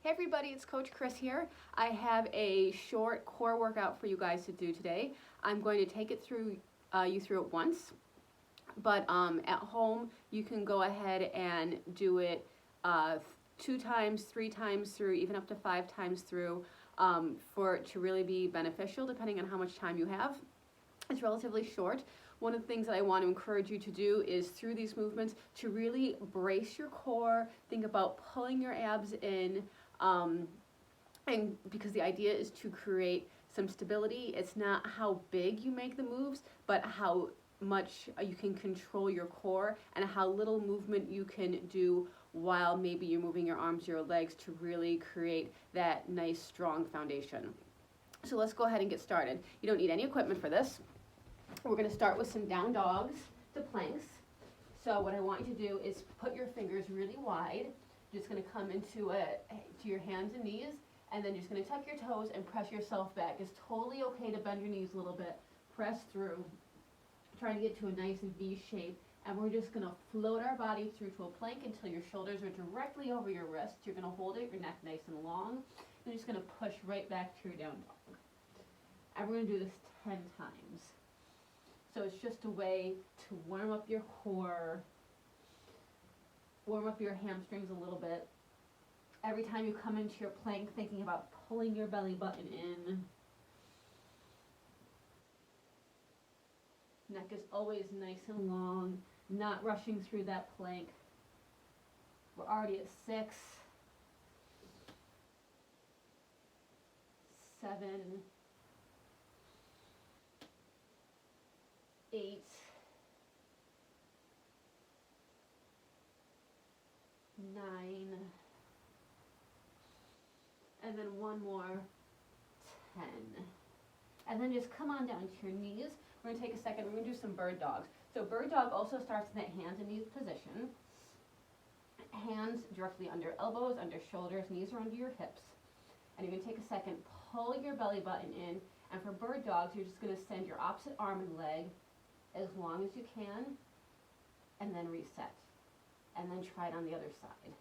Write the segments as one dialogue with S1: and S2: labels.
S1: Hey everybody, it's Coach Chris here. I have a short core workout for you guys to do today. I'm going to take it through you through it once, but at home you can go ahead and do it 2 times, 3 times through, even up to 5 times through for it to really be beneficial depending on how much time you have. It's relatively short. One of the things that I want to encourage you to do is through these movements to really brace your core, think about pulling your abs in, and because the idea is to create some stability. It's not how big you make the moves, but how much you can control your core and how little movement you can do while maybe you're moving your arms, your legs to really create that nice strong foundation. So let's go ahead and get started. You don't need any equipment for this. We're going to start with some down dogs to planks. So what I want you to do is put your fingers really wide. You're just going to come into to your hands and knees, and then you're just going to tuck your toes and press yourself back. It's totally okay to bend your knees a little bit. Press through, trying to get to a nice V shape, and we're just going to float our body through to a plank until your shoulders are directly over your wrists. You're going to hold it, your neck nice and long. You're just going to push right back to your down dog. And we're going to do this 10 times. So it's just a way to warm up your core, warm up your hamstrings a little bit. Every time you come into your plank, thinking about pulling your belly button in. Neck is always nice and long, not rushing through that plank. We're already at 6, 7, 8, 9, and then one more, 10. And then just come on down to your knees. We're going to take a second, we're going to do some bird dogs. So bird dog also starts in that hands and knees position. Hands directly under elbows, under shoulders, knees are under your hips. And you're going to take a second, pull your belly button in, and for bird dogs, you're just going to send your opposite arm and leg as long as you can, and then reset. And then try it on the other side.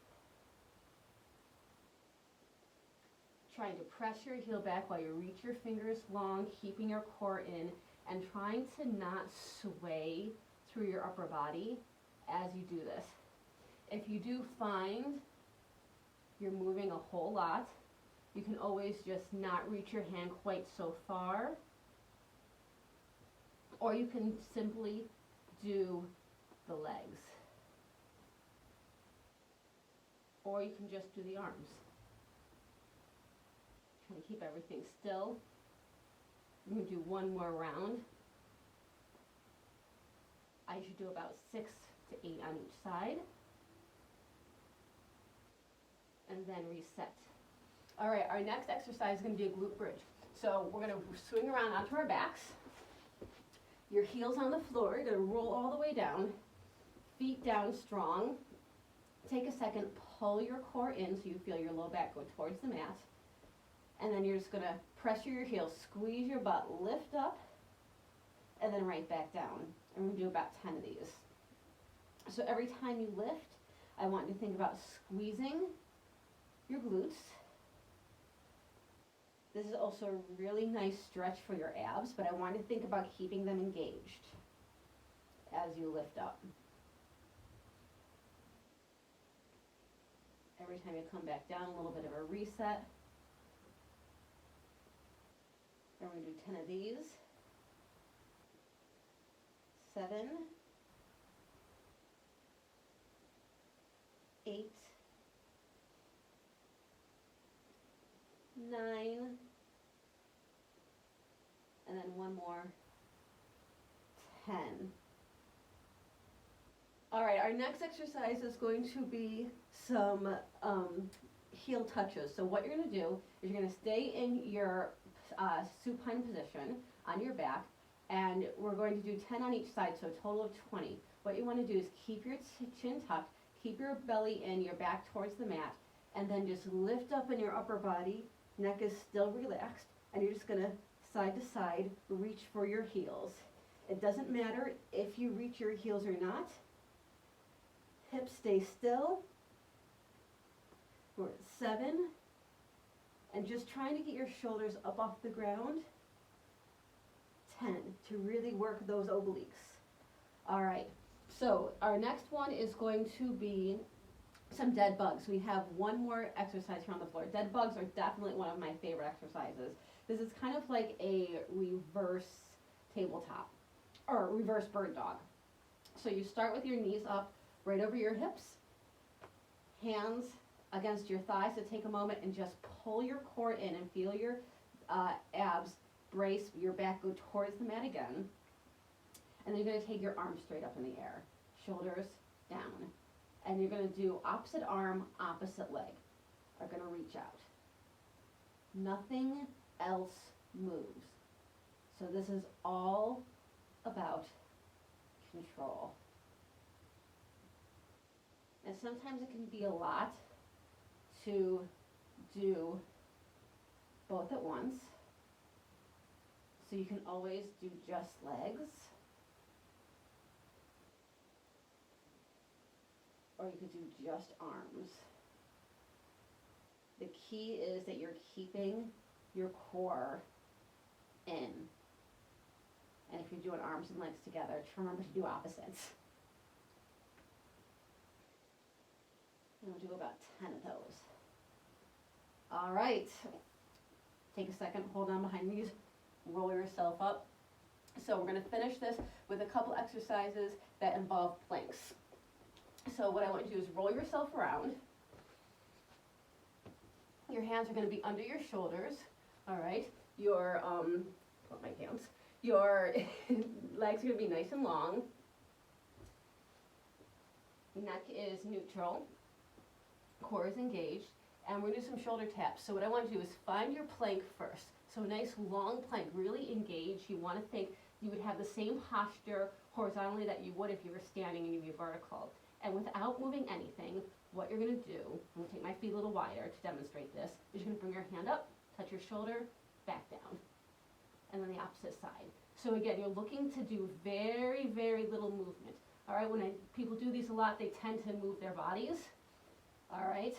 S1: Trying to press your heel back while you reach your fingers long, keeping your core in, and trying to not sway through your upper body as you do this. If you do find you're moving a whole lot, you can always just not reach your hand quite so far, or you can simply do the legs, or you can just do the arms. Trying to keep everything still. I'm going to do one more round. I should do about 6 to 8 on each side. And then reset. All right, our next exercise is going to be a glute bridge. So we're going to swing around onto our backs. Your heels on the floor. You're going to roll all the way down. Feet down strong. Take a second, pull your core in so you feel your low back go towards the mat. And then you're just going to pressure your heels, squeeze your butt, lift up, and then right back down. And we're going to do about 10 of these. So every time you lift, I want you to think about squeezing your glutes. This is also a really nice stretch for your abs, but I want you to think about keeping them engaged as you lift up. Every time you come back down, a little bit of a reset. And we're going to do 10 of these. 7, 8, 9, and then one more, 10. All right, our next exercise is going to be some heel touches. So what you're going to do is you're going to stay in your supine position on your back, and we're going to do 10 on each side, so a total of 20. What you want to do is keep your chin tucked, keep your belly in, your back towards the mat, and then just lift up in your upper body. Neck is still relaxed, and you're just going to side to side reach for your heels. It doesn't matter if you reach your heels or not. Hips stay still. We're at 7, And just trying to get your shoulders up off the ground. 10, to really work those obliques. All right, so our next one is going to be some dead bugs. We have one more exercise here on the floor. Dead bugs are definitely one of my favorite exercises. This is kind of like a reverse tabletop, or reverse bird dog. So you start with your knees up, right over your hips, hands against your thighs to take a moment and just pull your core in and feel your abs brace, your back go towards the mat again. And then you're going to take your arms straight up in the air, shoulders down. And you're going to do opposite arm, opposite leg. Are going to reach out. Nothing else moves. So this is all about control. And sometimes it can be a lot to do both at once. So you can always do just legs. Or you could do just arms. The key is that you're keeping your core in. And if you're doing arms and legs together, remember to do opposites. And we'll do about 10 of those. All right. Take a second, hold on behind these, roll yourself up. So we're going to finish this with a couple exercises that involve planks. So what I want you to do is roll yourself around. Your hands are going to be under your shoulders, all right? Your, my hands. Your legs are going to be nice and long. Neck is neutral. Core is engaged. And we're going to do some shoulder taps. So what I want to do is find your plank first. So a nice long plank, really engaged. You want to think you would have the same posture horizontally that you would if you were standing and you'd be vertical. And without moving anything, what you're going to do, I'm going to take my feet a little wider to demonstrate this, is you're going to bring your hand up, touch your shoulder, back down. And then the opposite side. So again, you're looking to do very, very little movement. All right, when people do these a lot, they tend to move their bodies. All right,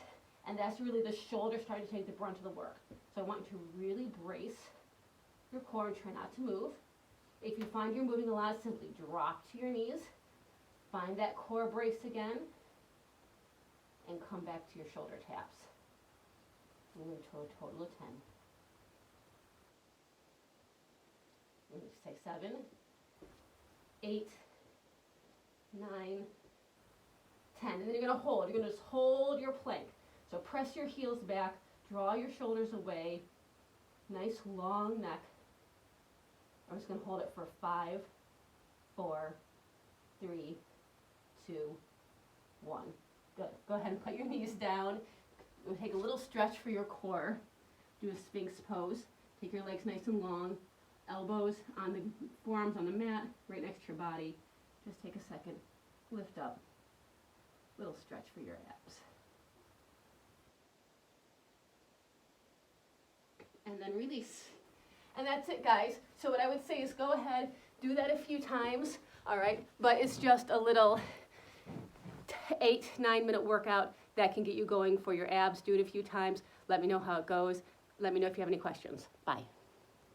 S1: and that's really the shoulder starting to take the brunt of the work. So I want you to really brace your core and try not to move. If you find you're moving a lot, simply drop to your knees. Find that core brace again, and come back to your shoulder taps. And we're to a total of 10. We're going to say 7, 8, 9, 10. And then you're going to hold. You're going to just hold your plank. So press your heels back, draw your shoulders away, nice long neck. I'm just going to hold it for 5, 4, 3, 2, 1. Good. Go ahead and put your knees down. We'll take a little stretch for your core. Do a Sphinx pose. Take your legs nice and long. Elbows on the forearms on the mat, right next to your body. Just take a second. Lift up. Little stretch for your abs. And then release. And that's it, guys. So what I would say is go ahead, do that a few times, all right? But it's just a little 8-9 minute workout that can get you going for your abs. Do it a few times. Let me know how it goes. Let me know if you have any questions. Bye.